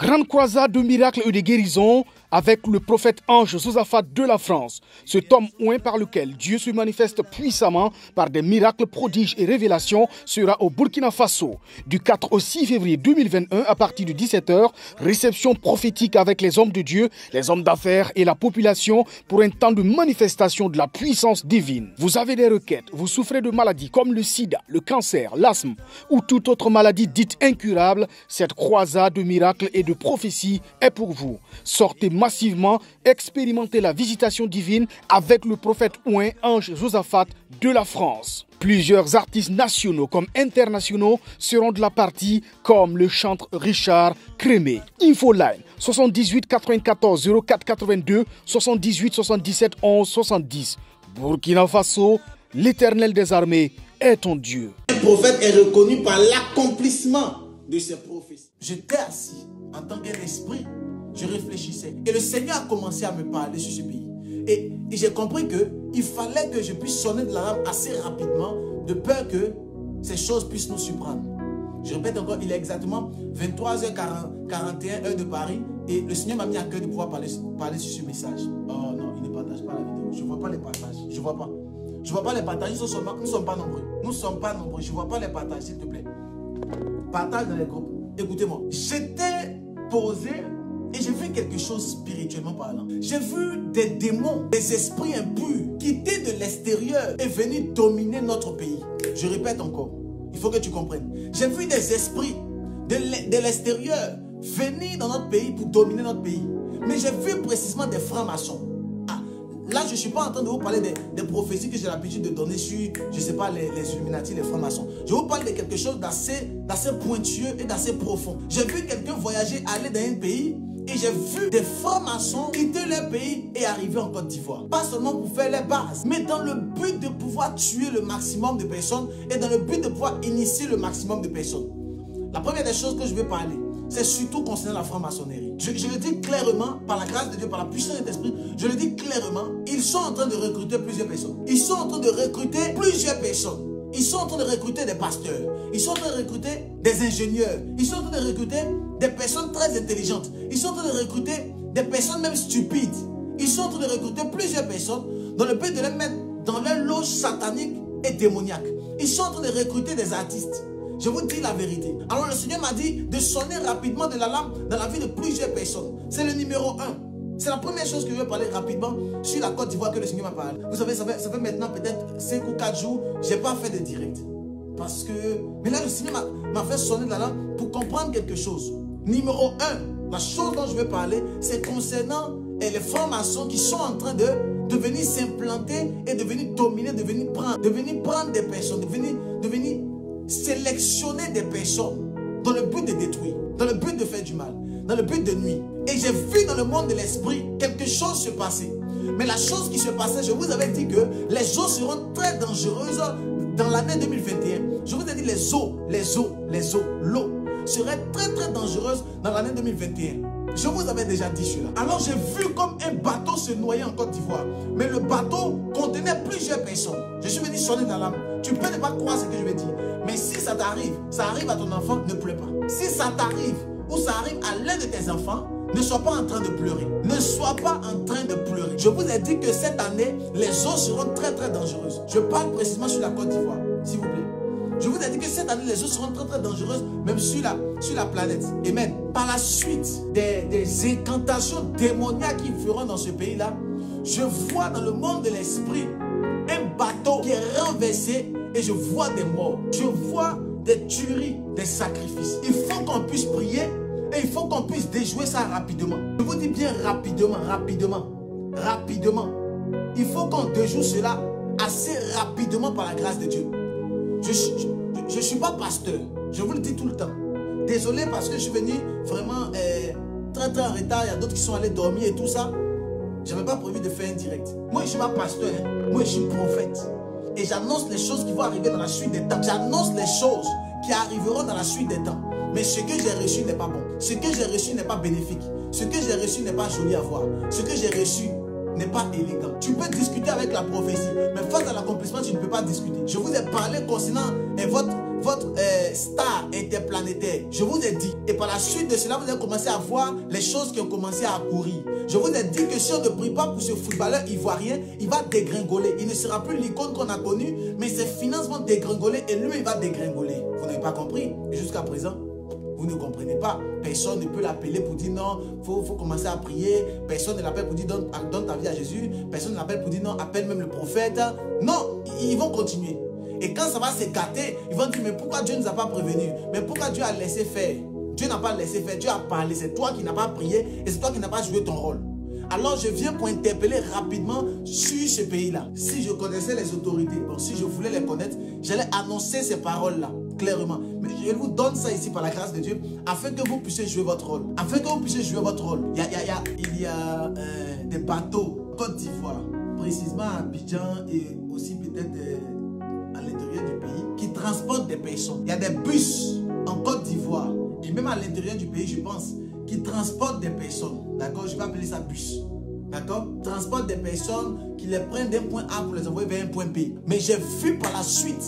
Grande croisade de miracles et de guérisons avec le prophète ange Josaphat de la France. Cet homme oint par lequel Dieu se manifeste puissamment par des miracles, prodiges et révélations sera au Burkina Faso. Du 4 au 6 février 2021 à partir de 17 h, réception prophétique avec les hommes de Dieu, les hommes d'affaires et la population pour un temps de manifestation de la puissance divine. Vous avez des requêtes, vous souffrez de maladies comme le sida, le cancer, l'asthme ou toute autre maladie dite incurable, cette croisade de miracles et de prophéties est pour vous. Sortez massivement, expérimentez la visitation divine avec le prophète oint ange Josaphat de la France. Plusieurs artistes nationaux comme internationaux seront de la partie comme le chanteur Richard Crémé. Infoline 78 94 04 82 78 77 11 70. Burkina Faso, l'Éternel des armées est ton Dieu. Un prophète est reconnu par l'accomplissement de ses prophéties. J'étais assis en tant qu'un esprit, je réfléchissais et le Seigneur a commencé à me parler sur ce pays. Et j'ai compris qu'il fallait que je puisse sonner de l'alarme assez rapidement de peur que ces choses puissent nous surprendre. Je répète encore, il est exactement 23h41 heure de Paris et le Seigneur m'a mis à cœur de pouvoir parler sur ce message. Oh non, il ne partage pas la vidéo. Je ne vois pas les partages. Je ne vois pas. Je ne vois pas les partages. Nous ne sommes pas nombreux. Nous ne sommes pas nombreux. Je ne vois pas les partages, s'il te plaît. Partage dans les groupes. Écoutez-moi. J'étais posé et j'ai vu quelque chose spirituellement parlant. J'ai vu des démons, des esprits impurs quitter de l'extérieur et venir dominer notre pays. Je répète encore. Il faut que tu comprennes. J'ai vu des esprits de l'extérieur venir dans notre pays pour dominer notre pays. Mais j'ai vu précisément des francs-maçons. Là, je ne suis pas en train de vous parler des prophéties que j'ai l'habitude de donner sur, je ne sais pas, les Illuminati, les francs-maçons. Je vous parle de quelque chose d'assez pointueux et d'assez profond. J'ai vu quelqu'un voyager, aller dans un pays et j'ai vu des francs-maçons quitter leur pays et arriver en Côte d'Ivoire. Pas seulement pour faire les bases, mais dans le but de pouvoir tuer le maximum de personnes et dans le but de pouvoir initier le maximum de personnes. La première des choses que je vais parler, c'est surtout concernant la franc-maçonnerie. Je le dis clairement, par la grâce de Dieu, par la puissance de l'Esprit, je le dis clairement, ils sont en train de recruter plusieurs personnes. Ils sont en train de recruter plusieurs personnes. Ils sont en train de recruter des pasteurs. Ils sont en train de recruter des ingénieurs. Ils sont en train de recruter des personnes très intelligentes. Ils sont en train de recruter des personnes même stupides. Ils sont en train de recruter plusieurs personnes dans le but de les mettre dans leur loge satanique et démoniaque. Ils sont en train de recruter des artistes. Je vous dis la vérité. Alors le Seigneur m'a dit de sonner rapidement de l'alarme dans la vie de plusieurs personnes. C'est le numéro 1. C'est la première chose que je vais parler rapidement sur la Côte d'Ivoire que le Seigneur m'a parlé. Vous savez, ça fait maintenant peut-être 5 ou 4 jours, je n'ai pas fait de direct. Parce que... Mais là, le Seigneur m'a fait sonner de l'alarme pour comprendre quelque chose. Numéro 1, la chose dont je vais parler, c'est concernant les francs-maçons qui sont en train de venir s'implanter et de venir dominer, de venir prendre des personnes, de venir sélectionner des personnes dans le but de détruire, dans le but de faire du mal, dans le but de nuire. Et j'ai vu dans le monde de l'esprit quelque chose se passer. Mais la chose qui se passait, je vous avais dit que les eaux seront très dangereuses dans l'année 2021. Je vous ai dit l'eau serait très très dangereuse dans l'année 2021. Je vous avais déjà dit cela. Alors j'ai vu comme un bateau se noyer en Côte d'Ivoire. Mais le bateau contenait plusieurs personnes. Je suis venu sonner dans l'âme. Tu peux ne pas croire ce que je vais dire. Mais si ça t'arrive, ça arrive à ton enfant, ne pleure pas. Si ça t'arrive ou ça arrive à l'un de tes enfants, ne sois pas en train de pleurer. Ne sois pas en train de pleurer. Je vous ai dit que cette année, les eaux seront très très dangereuses. Je parle précisément sur la Côte d'Ivoire, s'il vous plaît. Je vous ai dit que cette année, les eaux seront très très dangereuses, même sur la planète. Et même, par la suite des incantations démoniaques qu'ils feront dans ce pays-là, je vois dans le monde de l'esprit un bateau qui est renversé et je vois des morts. Je vois des tueries, des sacrifices. Il faut qu'on puisse prier et il faut qu'on puisse déjouer ça rapidement. Je vous dis bien rapidement. Il faut qu'on déjoue cela assez rapidement par la grâce de Dieu. Je ne suis pas pasteur, je vous le dis tout le temps. Désolé parce que je suis venu vraiment très très en retard. Il y a d'autres qui sont allés dormir et tout ça. Je n'avais pas prévu de faire un direct. Moi je ne suis pas pasteur, moi je suis prophète. Et j'annonce les choses qui vont arriver dans la suite des temps. J'annonce les choses qui arriveront dans la suite des temps. Mais ce que j'ai reçu n'est pas bon. Ce que j'ai reçu n'est pas bénéfique. Ce que j'ai reçu n'est pas joli à voir. Ce que j'ai reçu n'est pas élégant. Tu peux discuter avec la prophétie, mais face à l'accomplissement, tu ne peux pas discuter. Je vous ai parlé concernant votre star interplanétaire. Je vous ai dit. Et par la suite de cela, vous allez commencer à voir les choses qui ont commencé à courir. Je vous ai dit que si on ne prie pas pour ce footballeur ivoirien, il va dégringoler. Il ne sera plus l'icône qu'on a connue, mais ses finances vont dégringoler et lui, il va dégringoler. Vous n'avez pas compris? Jusqu'à présent, vous ne comprenez pas. Personne ne peut l'appeler pour dire non, il faut commencer à prier. Personne ne l'appelle pour dire donne ta vie à Jésus. Personne ne l'appelle pour dire non, appelle même le prophète. Non, ils vont continuer. Et quand ça va s'écarter, ils vont dire mais pourquoi Dieu ne nous a pas prévenus? Mais pourquoi Dieu a laissé faire? Dieu n'a pas laissé faire, Dieu a parlé. C'est toi qui n'as pas prié et c'est toi qui n'as pas joué ton rôle. Alors je viens pour interpeller rapidement sur ce pays-là. Si je connaissais les autorités, bon, si je voulais les connaître, j'allais annoncer ces paroles-là clairement. Mais je vous donne ça ici par la grâce de Dieu afin que vous puissiez jouer votre rôle. Afin que vous puissiez jouer votre rôle. Il y a des bateaux en Côte d'Ivoire, précisément à Abidjan et aussi peut-être à l'intérieur du pays, qui transportent des personnes. Il y a des bus en Côte d'Ivoire et même à l'intérieur du pays, je pense, qui transportent des personnes. D'accord? Je vais appeler ça bus. D'accord? Transportent des personnes qui les prennent d'un point A pour les envoyer vers un point B. Mais j'ai vu par la suite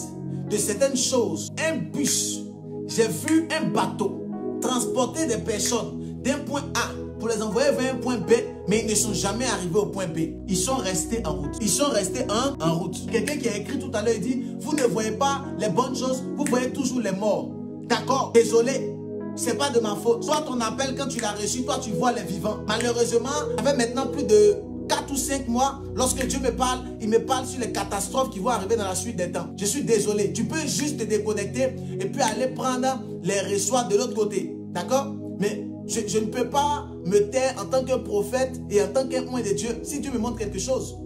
de certaines choses, un bus, j'ai vu un bateau transporter des personnes d'un point A pour les envoyer vers un point B, mais ils ne sont jamais arrivés au point B. Ils sont restés en route. Ils sont restés en route. Quelqu'un qui a écrit tout à l'heure, il dit, vous ne voyez pas les bonnes choses, vous voyez toujours les morts. D'accord? Désolé. C'est pas de ma faute. Soit ton appel, quand tu l'as reçu, toi tu vois les vivants. Malheureusement, ça fait maintenant plus de 4 ou 5 mois, lorsque Dieu me parle, il me parle sur les catastrophes qui vont arriver dans la suite des temps. Je suis désolé. Tu peux juste te déconnecter et puis aller prendre les reçoits de l'autre côté. D'accord? Mais je ne peux pas me taire en tant que prophète et en tant qu'un de Dieu. Si Dieu me montre quelque chose,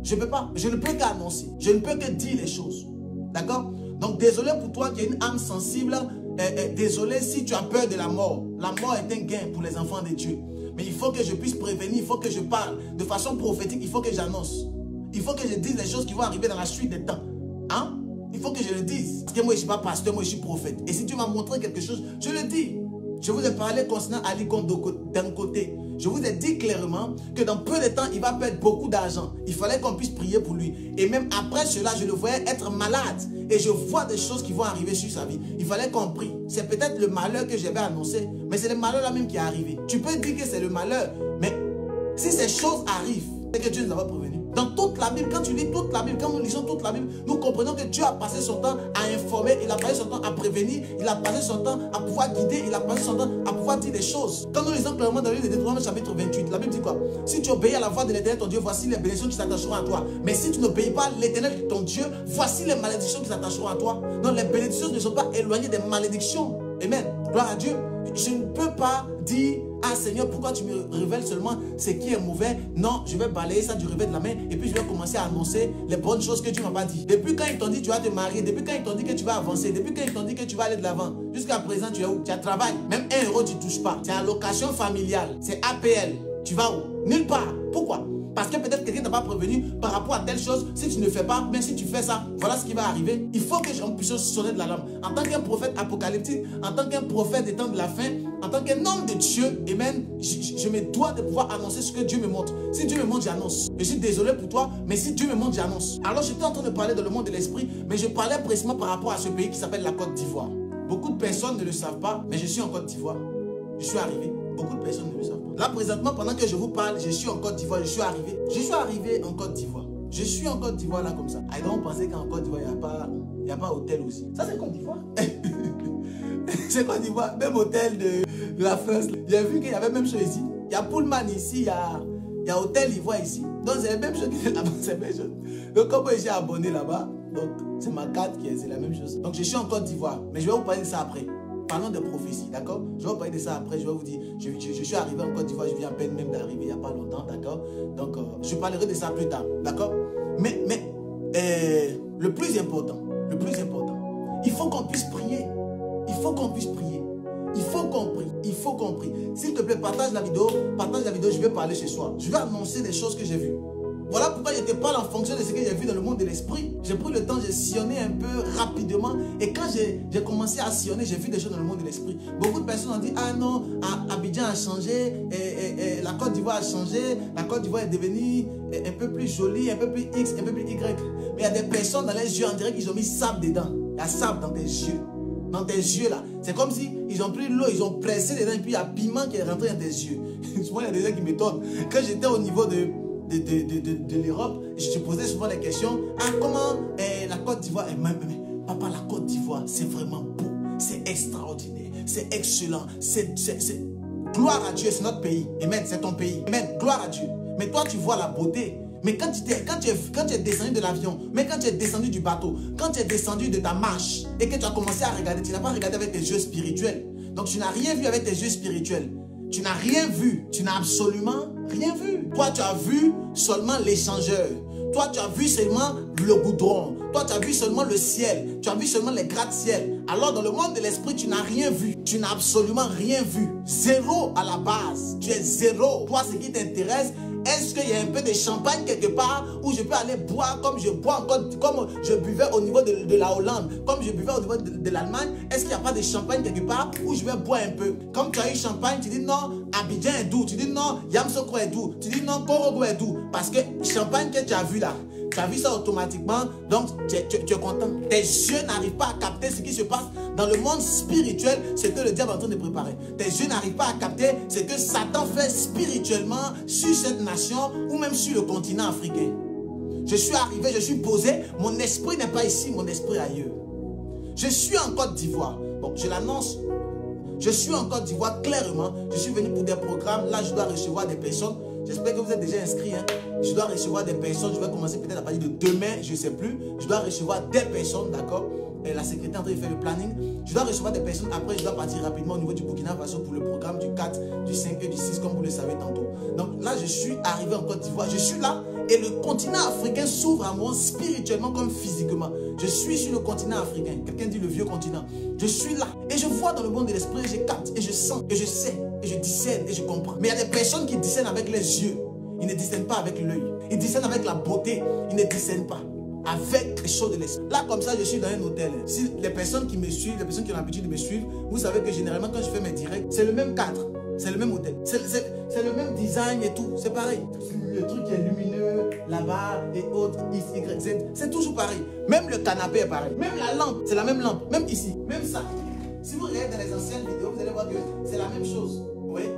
je ne peux pas. Je ne peux qu'annoncer. Je ne peux que dire les choses. D'accord? Donc désolé pour toi qui as une âme sensible. Désolé si tu as peur de la mort. La mort est un gain pour les enfants de Dieu. Mais il faut que je puisse prévenir, il faut que je parle de façon prophétique, il faut que j'annonce. Il faut que je dise les choses qui vont arriver dans la suite des temps. Hein? Il faut que je le dise. Parce que moi je ne suis pas pasteur, moi je suis prophète. Et si Dieu m'a montré quelque chose, je le dis. Je vous ai parlé concernant Ali Kondo d'un côté. Je vous ai dit clairement que dans peu de temps, il va perdre beaucoup d'argent. Il fallait qu'on puisse prier pour lui. Et même après cela, je le voyais être malade. Et je vois des choses qui vont arriver sur sa vie. Il fallait qu'on prie. C'est peut-être le malheur que j'avais annoncé, mais c'est le malheur là même qui est arrivé. Tu peux dire que c'est le malheur, mais si ces choses arrivent, c'est que Dieu nous a prévenu. Dans toute la Bible, quand tu lis toute la Bible, quand nous lisons toute la Bible, nous comprenons que Dieu a passé son temps à informer, il a passé son temps à prévenir, il a passé son temps à pouvoir guider, il a passé son temps à pouvoir dire des choses. Quand nous lisons clairement dans le livre de Deutéronome chapitre 28, la Bible dit quoi? Si tu obéis à la voix de l'Éternel ton Dieu, voici les bénédictions qui s'attacheront à toi. Mais si tu n'obéis pas à l'Éternel ton Dieu, voici les malédictions qui s'attacheront à toi. Non, les bénédictions ne sont pas éloignées des malédictions. Amen. Gloire à Dieu. Je ne peux pas dire, ah Seigneur, pourquoi tu me révèles seulement ce qui est mauvais? Non, je vais balayer ça du revers de la main et puis je vais commencer à annoncer les bonnes choses que Dieu ne m'a pas dit. Depuis quand ils t'ont dit tu vas te marier, depuis quand ils t'ont dit que tu vas avancer, depuis quand ils t'ont dit que tu vas aller de l'avant, jusqu'à présent tu es où? Tu as travail, même 1 euro tu ne touches pas. C'est allocation familiale, c'est APL. Tu vas où? Nulle part. Pourquoi? Parce que peut-être quelqu'un t'a pas prévenu par rapport à telle chose. Si tu ne fais pas, mais si tu fais ça, voilà ce qui va arriver. Il faut que j'en puisse sonner de l'alarme. En tant qu'un prophète apocalyptique, en tant qu'un prophète des temps de la fin, en tant qu'un homme de Dieu, amen, je me dois de pouvoir annoncer ce que Dieu me montre. Si Dieu me montre, j'annonce. Je suis désolé pour toi, mais si Dieu me montre, j'annonce. Alors j'étais en train de parler dans le monde de l'esprit, mais je parlais précisément par rapport à ce pays qui s'appelle la Côte d'Ivoire. Beaucoup de personnes ne le savent pas, mais je suis en Côte d'Ivoire. Je suis arrivé. Beaucoup de personnes ne le savent pas. Là, présentement, pendant que je vous parle, je suis en Côte d'Ivoire. Je suis arrivé. Je suis arrivé en Côte d'Ivoire. Je suis en Côte d'Ivoire là comme ça. Et donc, on pensait qu'en Côte d'Ivoire, il n'y a pas hôtel aussi. Ça, c'est Côte d'Ivoire. C'est Côte d'Ivoire. Même hôtel de la France. J'ai vu qu'il y avait même chose ici. Il y a Pullman ici. Il y a hôtel Ivoire ici. Donc, c'est la même chose que là-bas. C'est la même chose. Donc, comme j'ai abonné là-bas, donc c'est ma carte qui est la même chose. Donc, je suis en Côte d'Ivoire. Mais je vais vous parler de ça après. Parlons de prophétie, d'accord? Je vais vous parler de ça après, je vais vous dire, je suis arrivé en Côte d'Ivoire, je viens à peine même d'arriver il n'y a pas longtemps, d'accord? Donc, je parlerai de ça plus tard, d'accord? Mais le plus important, il faut qu'on puisse prier. Il faut qu'on puisse prier. Il faut qu'on prie. Il faut qu'on prie. S'il te plaît, partage la vidéo, je vais parler ce soir. Je vais annoncer des choses que j'ai vues. Voilà pourquoi je te parle en fonction de ce que j'ai vu dans le monde de l'esprit. J'ai pris le temps, j'ai sillonné un peu rapidement. Et quand j'ai commencé à sillonner, j'ai vu des choses dans le monde de l'esprit. Beaucoup de personnes ont dit, ah non, Abidjan a changé, la Côte d'Ivoire a changé, la Côte d'Ivoire est devenue un peu plus jolie, un peu plus X, un peu plus Y. Mais il y a des personnes dans les yeux, on dirait qu'ils ont mis sable dedans. Il y a sable dans tes yeux. dans tes yeux là. C'est comme si ils ont pris l'eau, ils ont pressé dedans et puis il y a piment qui est rentré dans tes yeux. Souvent, il y a des gens qui m'étonnent. Quand j'étais au niveau de l'Europe, je te posais souvent des questions. Ah, comment la Côte d'Ivoire est même. Papa, la Côte d'Ivoire, c'est vraiment beau. C'est extraordinaire. C'est excellent. C'est gloire à Dieu, c'est notre pays. Amen, c'est ton pays. Amen, gloire à Dieu. Mais toi, tu vois la beauté. Mais quand tu es descendu de l'avion, mais quand tu es descendu du bateau, quand tu es descendu de ta marche et que tu as commencé à regarder, tu n'as pas regardé avec tes yeux spirituels. Donc tu n'as rien vu avec tes yeux spirituels. Tu n'as rien vu. Tu n'as absolument rien vu. Toi, tu as vu seulement l'échangeur. Toi, tu as vu seulement le goudron. Toi, tu as vu seulement le ciel. Tu as vu seulement les gratte-ciel. Alors, dans le monde de l'esprit, tu n'as rien vu. Tu n'as absolument rien vu. Zéro à la base. Tu es zéro. Toi, ce qui t'intéresse, est-ce qu'il y a un peu de champagne quelque part où je peux aller boire comme je bois encore, comme je buvais au niveau de la Hollande, comme je buvais au niveau de l'Allemagne? Est-ce qu'il n'y a pas de champagne quelque part où je vais boire un peu? Comme tu as eu champagne, tu dis non, Abidjan est doux. Tu dis non, Yamoussoukro est doux. Tu dis non, Korogo est doux. Parce que champagne que tu as vu là, tu as vu ça automatiquement, donc tu es content. Tes yeux n'arrivent pas à capter ce qui se passe dans le monde spirituel, ce que le diable est en train de préparer. Tes yeux n'arrivent pas à capter ce que Satan fait spirituellement sur cette nation ou même sur le continent africain. Je suis arrivé, je suis posé, mon esprit n'est pas ici, mon esprit ailleurs. Je suis en Côte d'Ivoire. Bon, je l'annonce. Je suis en Côte d'Ivoire clairement. Je suis venu pour des programmes. Là, je dois recevoir des personnes. J'espère que vous êtes déjà inscrits. Hein. Je dois recevoir des personnes. Je vais commencer peut-être à partir de demain. Je ne sais plus. Je dois recevoir des personnes, d'accord? La secrétaire est en train de faire le planning. Je dois recevoir des personnes. Après, je dois partir rapidement au niveau du Burkina Faso pour le programme du 4, du 5 et du 6, comme vous le savez tantôt. Donc là, je suis arrivé en Côte d'Ivoire. Je suis là et le continent africain s'ouvre à moi spirituellement comme physiquement. Je suis sur le continent africain. Quelqu'un dit le vieux continent. Je suis là et je vois dans le monde de l'esprit, je capte et je sens et je sais et je discerne et je comprends. Mais il y a des personnes qui discernent avec les yeux. Ils ne discernent pas avec l'œil. Ils discernent avec la beauté. Ils ne discernent pas avec les choses de l'esprit. Là, comme ça, je suis dans un hôtel. Si les personnes qui me suivent, les personnes qui ont l'habitude de me suivre, vous savez que généralement, quand je fais mes directs, c'est le même cadre. C'est le même hôtel. C'est le même design et tout. C'est pareil. Le truc qui est lumineux, là-bas et autres, X, Y, Z. C'est toujours pareil. Même le canapé est pareil. Même la lampe, c'est la même lampe. Même ici. Même ça. Si vous regardez dans les anciennes vidéos, vous allez voir que c'est la même chose. Vous voyez?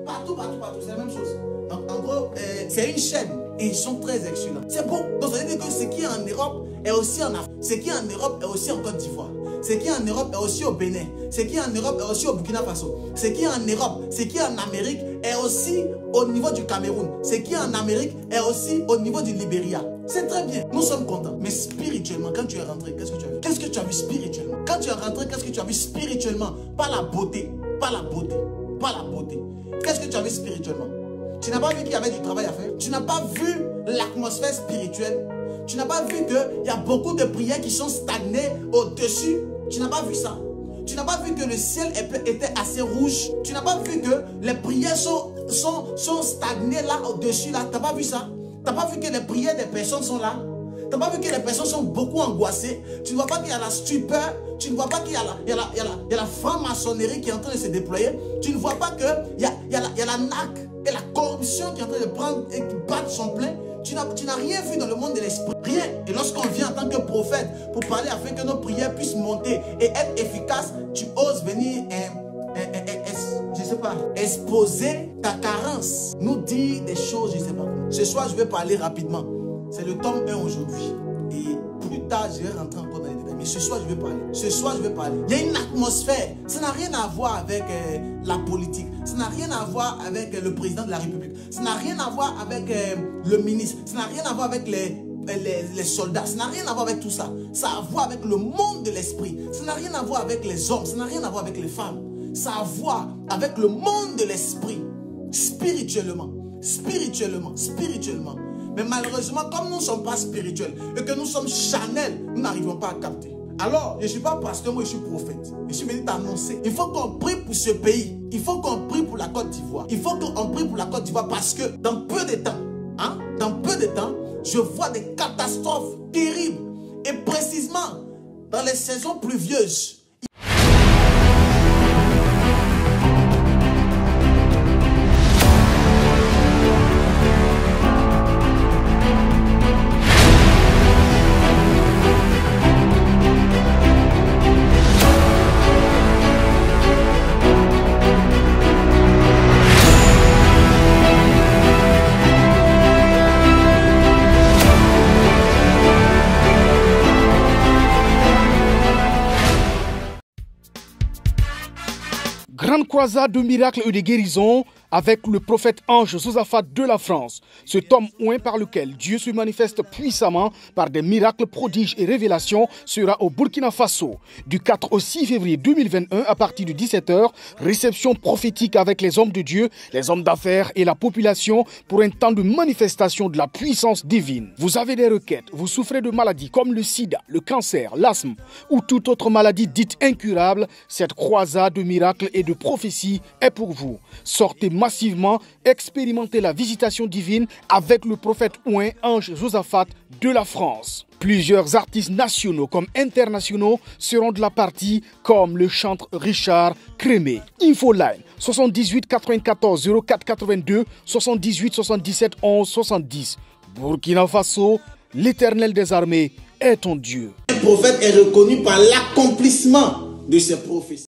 Partout, c'est la même chose. Donc, en gros, c'est une chaîne. Et ils sont très excellents. C'est beau. Donc, ça veut dire que ce qui est en Europe est aussi en Afrique. Ce qui est en Europe est aussi en Côte d'Ivoire. Ce qui est en Europe est aussi au Bénin. Ce qui est en Europe est aussi au Burkina Faso. Ce qui est en Europe, ce qui est en Amérique est aussi au niveau du Cameroun. Ce qui est en Amérique est aussi au niveau du Libéria. C'est très bien. Nous sommes contents. Mais spirituellement, quand tu es rentré, qu'est-ce que tu as vu? Qu'est-ce que tu as vu spirituellement? Quand tu es rentré, qu'est-ce que tu as vu spirituellement? Pas la beauté. Pas la beauté. Pas la beauté. Qu'est-ce que tu as vu spirituellement? Tu n'as pas vu qu'il y avait du travail à faire. Tu n'as pas vu l'atmosphère spirituelle. Tu n'as pas vu qu'il y a beaucoup de prières qui sont stagnées au-dessus. Tu n'as pas vu ça. Tu n'as pas vu que le ciel était assez rouge. Tu n'as pas vu que les prières sont stagnées là au-dessus. Là. Tu n'as pas vu ça. Tu n'as pas vu que les prières des personnes sont là. Tu n'as pas vu que les personnes sont beaucoup angoissées. Tu ne vois pas qu'il y a la stupeur. Tu ne vois pas qu'il y a la franc-maçonnerie qui est en train de se déployer. Tu ne vois pas qu'il y a la NAC et la corruption qui est en train de prendre et qui bat son plein. Tu n'as rien vu dans le monde de l'esprit. Rien. Et lorsqu'on vient en tant que prophète pour parler afin que nos prières puissent monter et être efficaces, tu oses venir, je ne sais pas, exposer ta carence, nous dire des choses, je ne sais pas. Ce soir, je vais parler rapidement. C'est le tome 1 aujourd'hui. Et plus tard, je vais rentrer encore dans les détails. Mais ce soir, je vais parler. Ce soir, je vais parler. Il y a une atmosphère. Ça n'a rien à voir avec la politique. Ça n'a rien à voir avec le président de la République. Ça n'a rien à voir avec le ministre. Ça n'a rien à voir avec les soldats. Ça n'a rien à voir avec tout ça. Ça a à voir avec le monde de l'esprit. Ça n'a rien à voir avec les hommes. Ça n'a rien à voir avec les femmes. Ça a à voir avec le monde de l'esprit. Spirituellement. Spirituellement. Spirituellement. Mais malheureusement, comme nous ne sommes pas spirituels et que nous sommes charnels, nous n'arrivons pas à capter. Alors, je ne suis pas pasteur, moi je suis prophète. Je suis venu t'annoncer. Il faut qu'on prie pour ce pays. Il faut qu'on prie pour la Côte d'Ivoire. Il faut qu'on prie pour la Côte d'Ivoire parce que dans peu de temps, je vois des catastrophes terribles. Et précisément, dans les saisons pluvieuses, Grande croisade de miracles et de guérisons avec le prophète Ange Josaphat de la France. Cet homme oint par lequel Dieu se manifeste puissamment par des miracles, prodiges et révélations sera au Burkina Faso. Du 4 au 6 février 2021 à partir de 17h, réception prophétique avec les hommes de Dieu, les hommes d'affaires et la population pour un temps de manifestation de la puissance divine. Vous avez des requêtes, vous souffrez de maladies comme le sida, le cancer, l'asthme ou toute autre maladie dite incurable, cette croisade de miracles et de prophéties est pour vous. Sortez massivement, expérimentez la visitation divine avec le prophète oint Ange Josaphat de la France. Plusieurs artistes nationaux comme internationaux seront de la partie comme le chanteur Richard Crémé. Infoline 78 94 04 82 78 77 11 70. Burkina Faso, l'Éternel des armées est ton Dieu. Un prophète est reconnu par l'accomplissement de ses prophéties.